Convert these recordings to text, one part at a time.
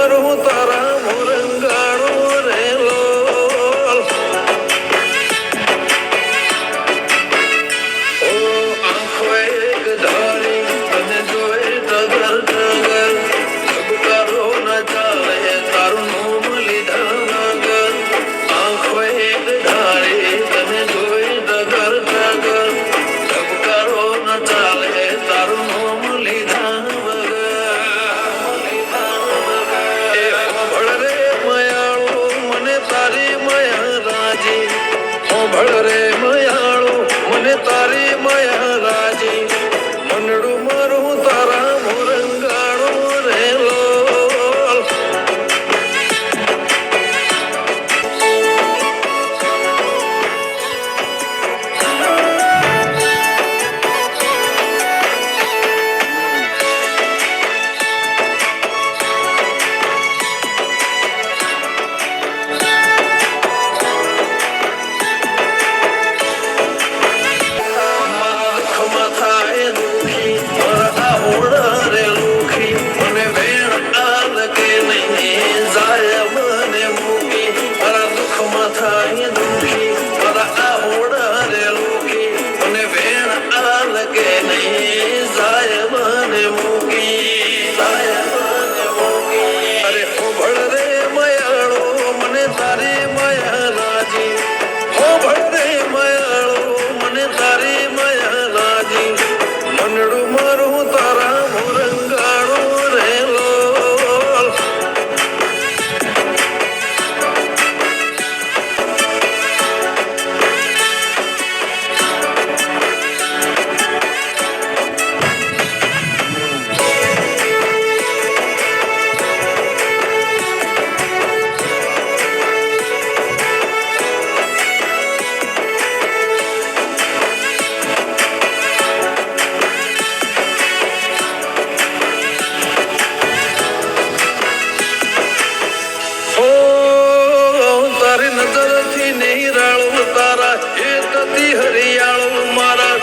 મારું તારા મોરંગાણો રેલો ઓ આંખો એક ધારી તને જોઈ ટગર ટગર સબકારો ન ચાલે તારું નામ લીધા નગર આંખો એક ધારી તને જોઈ ટગર ટગર સબકારો ન ચાલે તારું નામ લીધા ભળ રે મયાળો મને તારી મયા રાજી મનડું મારું તારા મોરંગાણો રેલો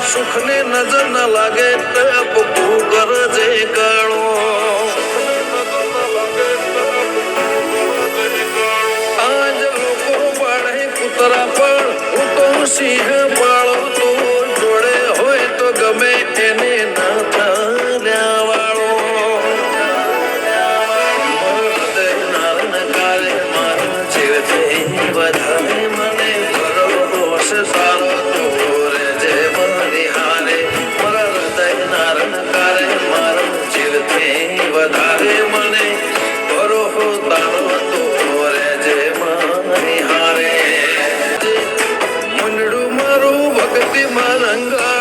સુખ ને નજર ન લાગે ટપકું કરજે કાળો આજ લોકો પાડે કૂતરા પણ હું તો સિંહ પાળો તો જોડે હોય તો ગમે એને ના થાલ્યા વાળો નારણકારે મારા જીવથી વધારે મને કરો દોષ સારો વધારે મને ભરો તારો તો રે જે મારી હારે મનડું મારું ભક્તિ માં રંગા